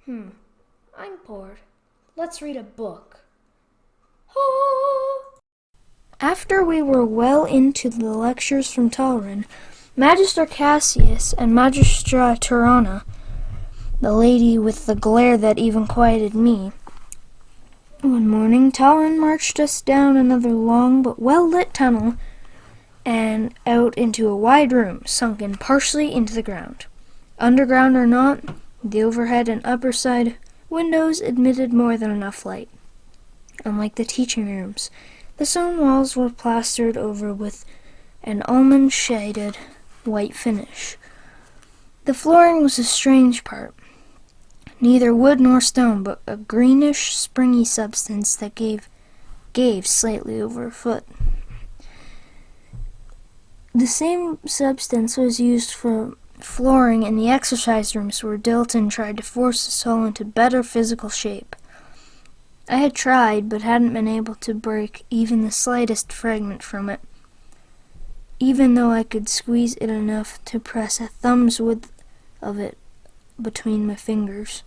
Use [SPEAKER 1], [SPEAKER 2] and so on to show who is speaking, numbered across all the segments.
[SPEAKER 1] I'm bored. Let's read a book. After we were well into the lectures from Talrin, Magister Cassius and Magistra Tirana, the lady with the glare that even quieted me, one morning Talrin marched us down another long but well-lit tunnel and out into a wide room sunken partially into the ground. Underground or not, the overhead and upper side windows admitted more than enough light. Unlike the teaching rooms, the stone walls were plastered over with an almond-shaded white finish. The flooring was a strange part. Neither wood nor stone, but a greenish, springy substance that gave slightly over a foot. The same substance was used for flooring in the exercise rooms where Dilton tried to force us all into better physical shape. I had tried, but hadn't been able to break even the slightest fragment from it, even though I could squeeze it enough to press a thumb's width of it between my fingers,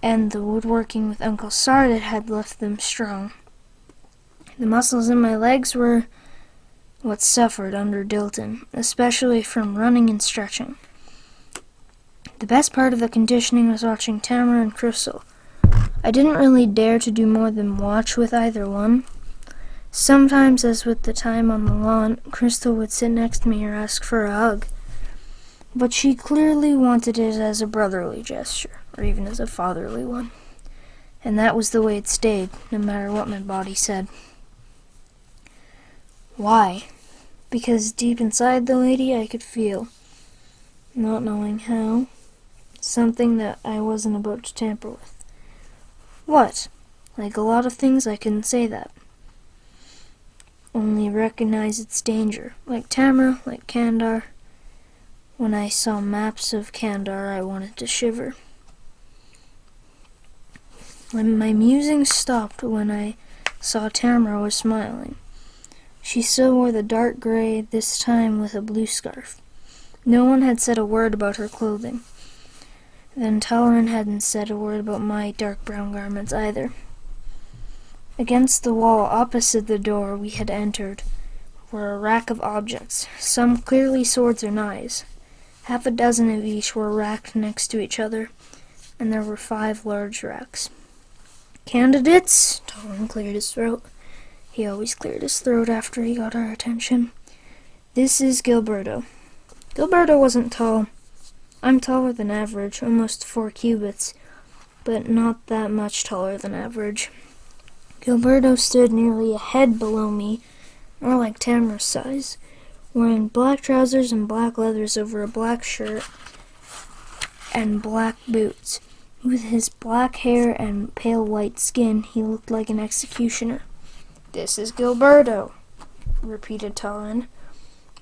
[SPEAKER 1] and the woodworking with Uncle Sardit had left them strong. The muscles in my legs were what suffered under Dilton, especially from running and stretching. The best part of the conditioning was watching Tamara and Crystal. I didn't really dare to do more than watch with either one. Sometimes, as with the time on the lawn, Crystal would sit next to me or ask for a hug, but she clearly wanted it as a brotherly gesture, or even as a fatherly one, and that was the way it stayed, no matter what my body said. Why? Because deep inside the lady I could feel, not knowing how, something that I wasn't about to tamper with. What? Like a lot of things, I couldn't say that. Only recognize its danger. Like Tamara, like Kandar. When I saw maps of Kandar, I wanted to shiver. When my musings stopped when I saw Tamara was smiling. She still wore the dark gray, this time with a blue scarf. No one had said a word about her clothing. Then Talrin hadn't said a word about my dark brown garments either. Against the wall opposite the door we had entered were a rack of objects, some clearly swords or knives. Half a dozen of each were racked next to each other, and there were 5 large racks. Candidates? Talrin cleared his throat. He always cleared his throat after he got our attention. This is Gilberto. Gilberto wasn't tall. I'm taller than average, almost 4 cubits, but not that much taller than average. Gilberto stood nearly a head below me, more like Tamara's size, wearing black trousers and black leathers over a black shirt and black boots. With his black hair and pale white skin, he looked like an executioner. This is Gilberto, repeated Talrin.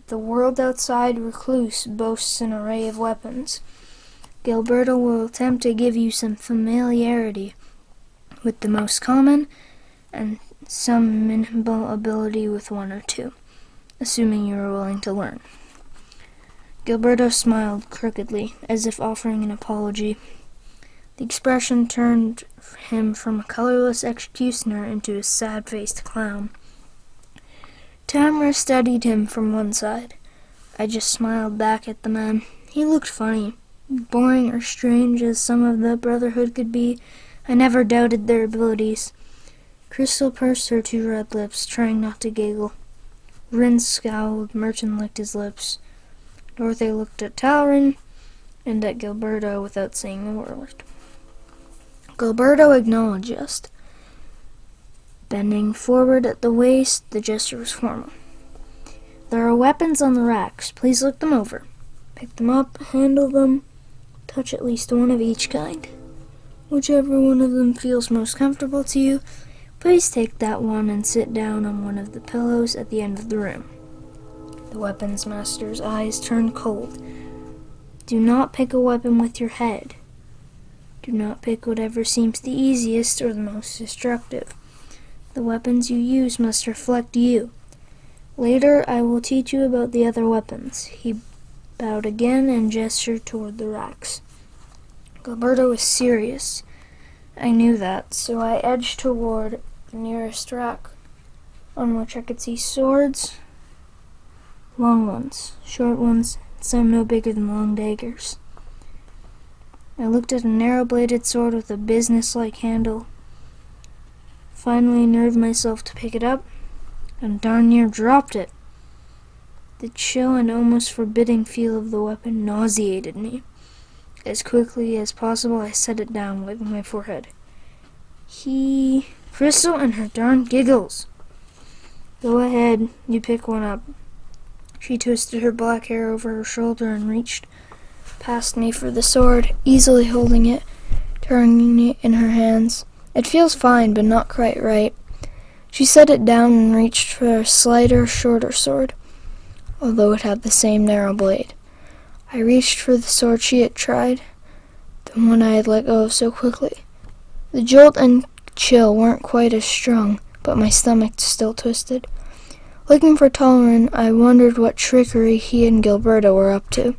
[SPEAKER 1] The world outside Recluce boasts an array of weapons. Gilberto will attempt to give you some familiarity with the most common and some minimal ability with 1 or 2, assuming you are willing to learn. Gilberto smiled crookedly, as if offering an apology. The expression turned him from a colorless executioner into a sad-faced clown. Tamara studied him from one side. I just smiled back at the man. He looked funny. Boring or strange as some of the Brotherhood could be, I never doubted their abilities. Crystal pursed her 2 red lips, trying not to giggle. Rin scowled, Merton licked his lips. Dorothy looked at Talrin and at Gilberto without saying a word. Gilberto acknowledged us. Bending forward at the waist, the gesture was formal. There are weapons on the racks. Please look them over. Pick them up, handle them, touch at least 1 of each kind. Whichever one of them feels most comfortable to you, please take that one and sit down on one of the pillows at the end of the room. The weapons master's eyes turned cold. Do not pick a weapon with your head. Do not pick whatever seems the easiest or the most destructive. The weapons you use must reflect you. Later, I will teach you about the other weapons. He bowed again and gestured toward the racks. Gilberto was serious. I knew that, so I edged toward the nearest rack, on which I could see swords, long ones, short ones, some no bigger than long daggers. I looked at a narrow-bladed sword with a business-like handle, finally nerved myself to pick it up, and darn near dropped it. The chill and almost forbidding feel of the weapon nauseated me. As quickly as possible, I set it down, wiping my forehead. Crystal and her darn giggles. Go ahead, you pick one up. She twisted her black hair over her shoulder and reached past me for the sword, easily holding it, turning it in her hands. It feels fine, but not quite right. She set it down and reached for a slighter, shorter sword, although it had the same narrow blade. I reached for the sword she had tried, the one I had let go of so quickly. The jolt and chill weren't quite as strong, but my stomach still twisted. Looking for Tolerant, I wondered what trickery he and Gilberto were up to.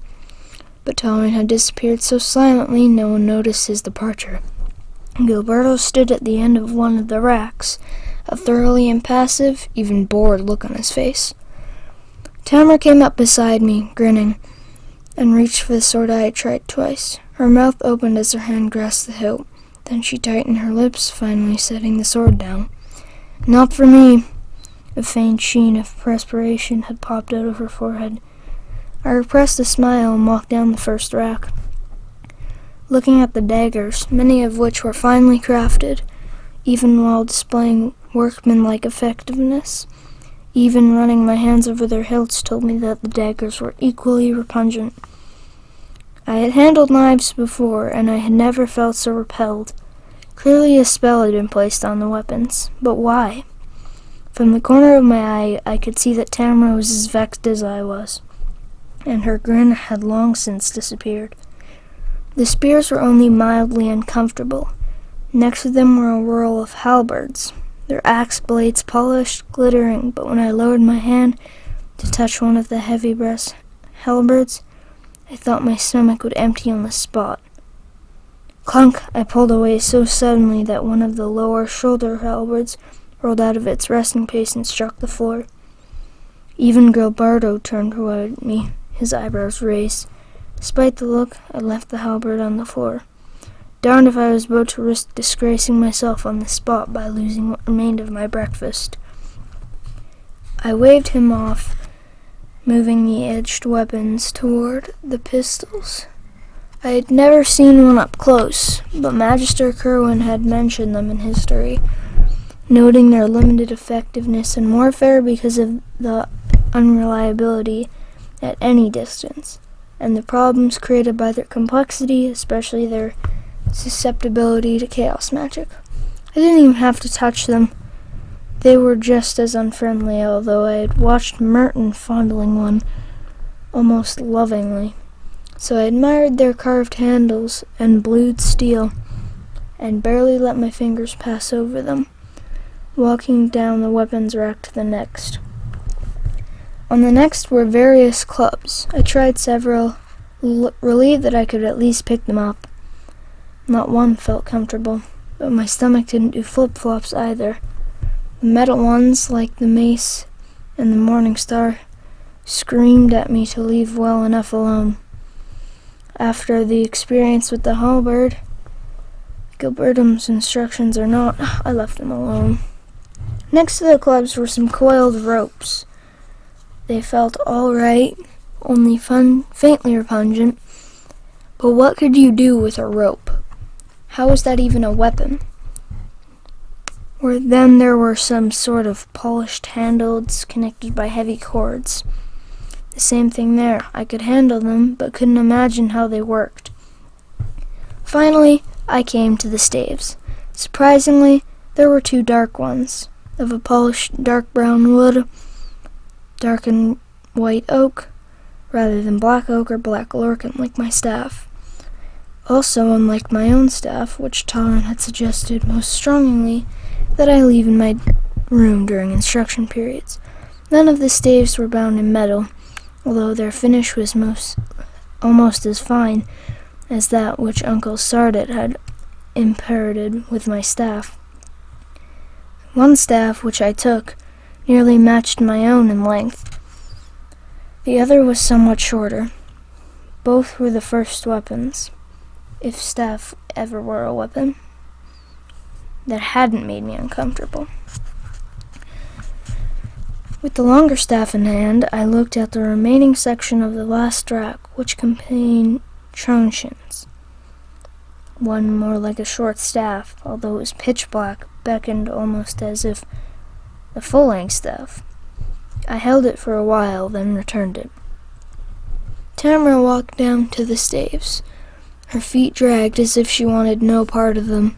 [SPEAKER 1] But Tolerant had disappeared so silently no one noticed his departure. Gilberto stood at the end of one of the racks, a thoroughly impassive, even bored look on his face. Tamara came up beside me, grinning, and reached for the sword I had tried twice. Her mouth opened as her hand grasped the hilt. Then she tightened her lips, finally setting the sword down. Not for me. A faint sheen of perspiration had popped out of her forehead. I repressed a smile and walked down the first rack, looking at the daggers, many of which were finely crafted, even while displaying workmanlike effectiveness. Even running my hands over their hilts told me that the daggers were equally repugnant. I had handled knives before, and I had never felt so repelled. Clearly a spell had been placed on the weapons, but why? From the corner of my eye, I could see that Tamara was as vexed as I was, and her grin had long since disappeared. The spears were only mildly uncomfortable. Next to them were a row of halberds, their axe blades polished, glittering, but when I lowered my hand to touch one of the heavy brass halberds, I thought my stomach would empty on the spot. Clunk! I pulled away so suddenly that one of the lower shoulder halberds rolled out of its resting place and struck the floor. Even Gilberto turned toward me, his eyebrows raised. Despite the look, I left the halberd on the floor. Darned if I was about to risk disgracing myself on the spot by losing what remained of my breakfast. I waved him off, moving the edged weapons toward the pistols. I had never seen one up close, but Magister Kerwin had mentioned them in history, noting their limited effectiveness in warfare because of the unreliability at any distance, and the problems created by their complexity, especially their susceptibility to chaos magic. I didn't even have to touch them. They were just as unfriendly, although I had watched Merton fondling one almost lovingly. So I admired their carved handles and blued steel, and barely let my fingers pass over them, walking down the weapons rack to the next. On the next were various clubs. I tried several, relieved that I could at least pick them up. Not one felt comfortable, but my stomach didn't do flip-flops either. The metal ones, like the mace and the Morning Star, screamed at me to leave well enough alone. After the experience with the halberd, Gilberto's instructions or not, I left him alone. Next to the clubs were some coiled ropes. They felt all right, only faintly repugnant. But what could you do with a rope? How was that even a weapon? Then there were some sort of polished handles connected by heavy cords. The same thing there. I could handle them, but couldn't imagine how they worked. Finally, I came to the staves. Surprisingly, there were two dark ones, of a polished dark brown wood, dark and white oak, rather than black oak or black lorcan like my staff. Also, unlike my own staff, which Tolerant had suggested most strongly that I leave in my room during instruction periods, none of the staves were bound in metal, although their finish was almost as fine as that which Uncle Sardit had imparted with my staff. One staff, which I took, nearly matched my own in length. The other was somewhat shorter. Both were the first weapons, if staff ever were a weapon, that hadn't made me uncomfortable. With the longer staff in hand, I looked at the remaining section of the last rack, which contained truncheons. One, more like a short staff, although it was pitch black, beckoned almost as if a full-length staff. I held it for a while, then returned it. Tamara walked down to the staves. Her feet dragged as if she wanted no part of them.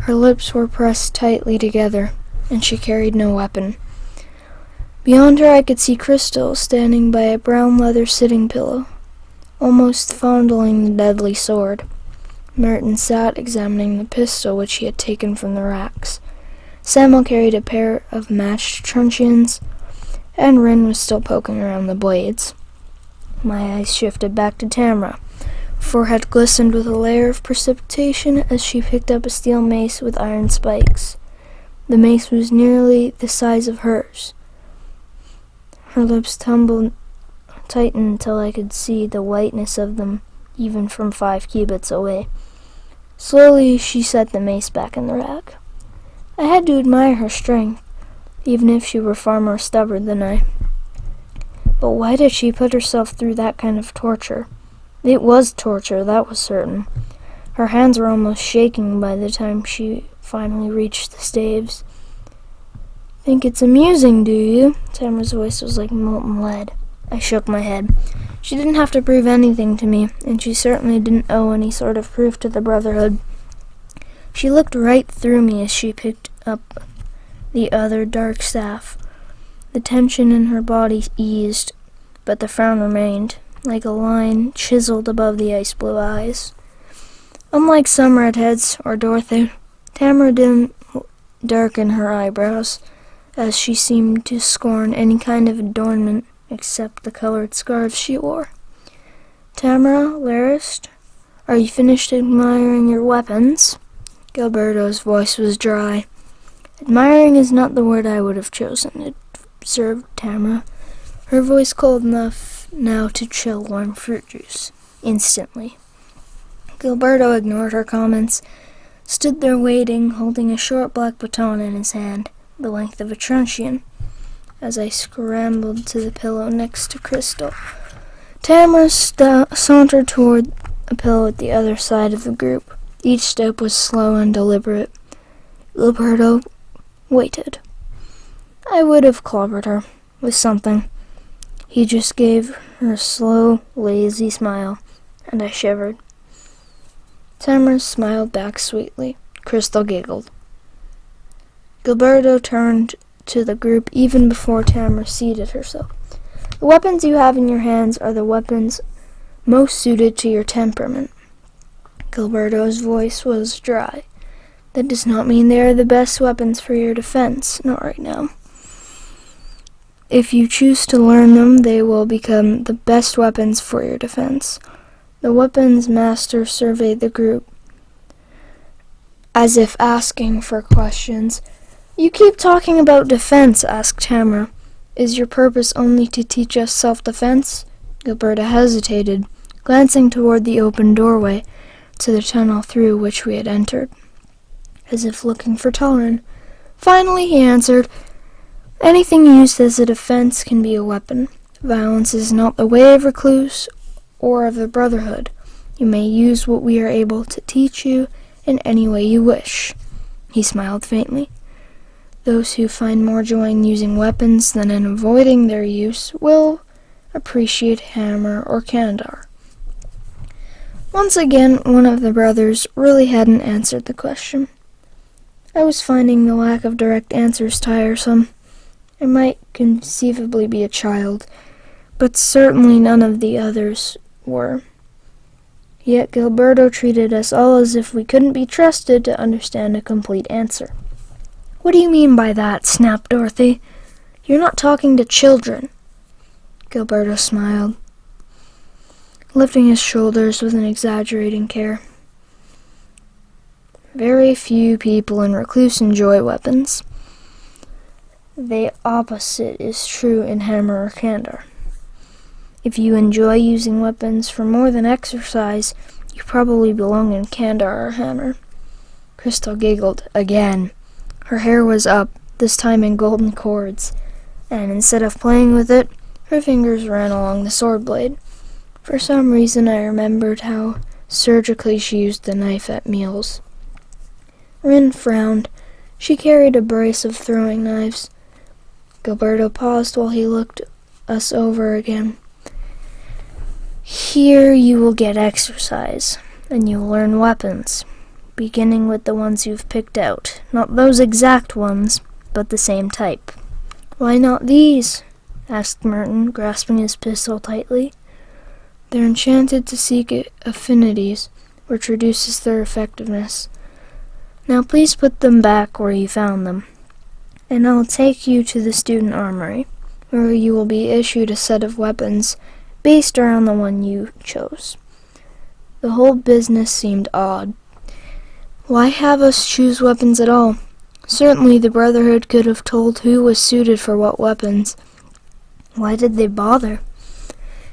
[SPEAKER 1] Her lips were pressed tightly together, and she carried no weapon. Beyond her I could see Crystal standing by a brown leather sitting pillow, almost fondling the deadly sword. Merton sat examining the pistol which he had taken from the racks. Samuel carried a pair of matched truncheons, and Rin was still poking around the blades. My eyes shifted back to Tamara. Her forehead glistened with a layer of precipitation as she picked up a steel mace with iron spikes. The mace was nearly the size of hers. Her lips tightened until I could see the whiteness of them even from 5 cubits away. Slowly she set the mace back in the rack. I had to admire her strength, even if she were far more stubborn than I. But why did she put herself through that kind of torture? It was torture, that was certain. Her hands were almost shaking by the time she finally reached the staves. "Think it's amusing, do you?" Tamara's voice was like molten lead. I shook my head. She didn't have to prove anything to me, and she certainly didn't owe any sort of proof to the Brotherhood. She looked right through me as she picked up the other dark staff. The tension in her body eased, but the frown remained, like a line chiseled above the ice-blue eyes. Unlike some redheads, or Dorothy, Tamara didn't darken her eyebrows, as she seemed to scorn any kind of adornment except the colored scarves she wore. "Tamara, Larist, are you finished admiring your weapons?" Gilberto's voice was dry. "Admiring is not the word I would have chosen," observed Tamara, her voice cold enough now to chill warm fruit juice instantly. Gilberto ignored her comments, stood there waiting, holding a short black baton in his hand, the length of a truncheon. As I scrambled to the pillow next to Crystal, Tamara sauntered toward a pillow at the other side of the group. Each step was slow and deliberate. Gilberto waited. I would have clobbered her with something. He just gave her a slow, lazy smile, and I shivered. Tamara smiled back sweetly. Crystal giggled. Gilberto turned to the group even before Tamara seated herself. "The weapons you have in your hands are the weapons most suited to your temperament." Gilberto's voice was dry. "That does not mean they are the best weapons for your defense, not right now. If you choose to learn them, they will become the best weapons for your defense." The weapons master surveyed the group, as if asking for questions. "You keep talking about defense," asked Tamara. "Is your purpose only to teach us self-defense?" Gilberto hesitated, glancing toward the open doorway to the tunnel through which we had entered, as if looking for Torin. Finally he answered, "Anything used as a defense can be a weapon. Violence is not the way of Recluce or of the Brotherhood. You may use what we are able to teach you in any way you wish." He smiled faintly. "Those who find more joy in using weapons than in avoiding their use will appreciate hammer or candor." Once again, one of the brothers really hadn't answered the question. I was finding the lack of direct answers tiresome. I might conceivably be a child, but certainly none of the others were. Yet Gilberto treated us all as if we couldn't be trusted to understand a complete answer. "What do you mean by that?" snapped Dorothy. "You're not talking to children." Gilberto smiled. lifting his shoulders with an exaggerating care. Very few people in Recluce enjoy weapons. The opposite is true in Hammer or Candor. If you enjoy using weapons for more than exercise, you probably belong in Candor or Hammer. Crystal giggled again. Her hair was up, this time in golden cords, and instead of playing with it, her fingers ran along the sword blade. For some reason I remembered how surgically she used the knife at meals. Rin frowned. She carried a brace of throwing knives. Gilberto paused while he looked us over again. Here you will get exercise, and you will learn weapons, beginning with the ones you've picked out. Not those exact ones, but the same type. Why not these? Asked Merton, grasping his pistol tightly. They're enchanted to seek affinities, which reduces their effectiveness. Now please put them back where you found them, and I'll take you to the student armory, where you will be issued a set of weapons based around the one you chose. The whole business seemed odd. Why have us choose weapons at all? Certainly the Brotherhood could have told who was suited for what weapons. Why did they bother?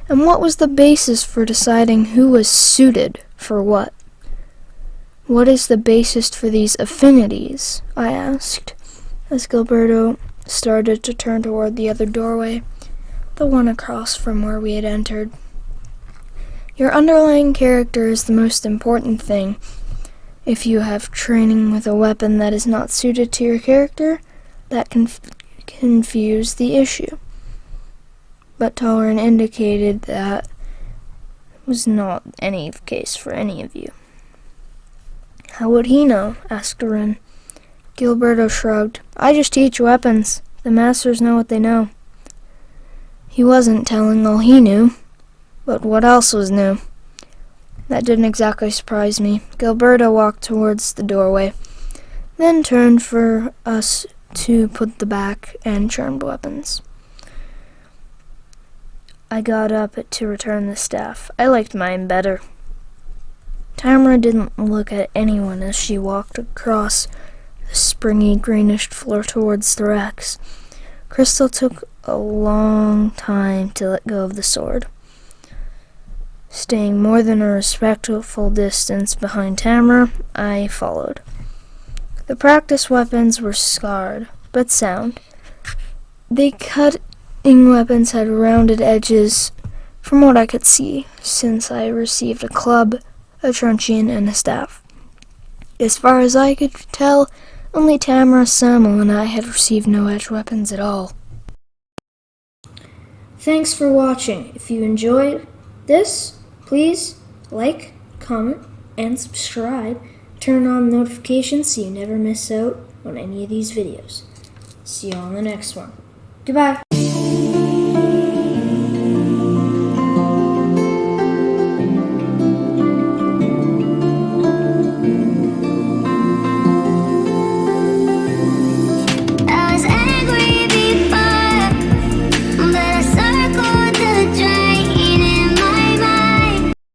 [SPEAKER 1] And what was the basis for deciding who was suited for what? What is the basis for these affinities? I asked, as Gilberto started to turn toward the other doorway, the one across from where we had entered. Your underlying character is the most important thing. If you have training with a weapon that is not suited to your character, that can confuse the issue. But Tolerant indicated that was not any case for any of you. How would he know? Asked Rin. Gilberto shrugged. I just teach weapons. The masters know what they know. He wasn't telling all he knew, but what else was new? That didn't exactly surprise me. Gilberto walked towards the doorway, then turned for us to put the back and charmed weapons. I got up to return the staff. I liked mine better. Tamara didn't look at anyone as she walked across the springy greenish floor towards the racks. Crystal took a long time to let go of the sword. Staying more than a respectful distance behind Tamara, I followed. The practice weapons were scarred, but sound. The cutting weapons had rounded edges, from what I could see, since I received a club, a truncheon, and a staff. As far as I could tell, only Tamara, Samuel, and I had received no edge weapons at all. Thanks for watching. If you enjoyed this, please like, comment, and subscribe. Turn on notifications so you never miss out on any of these videos. See you on the next one. Goodbye.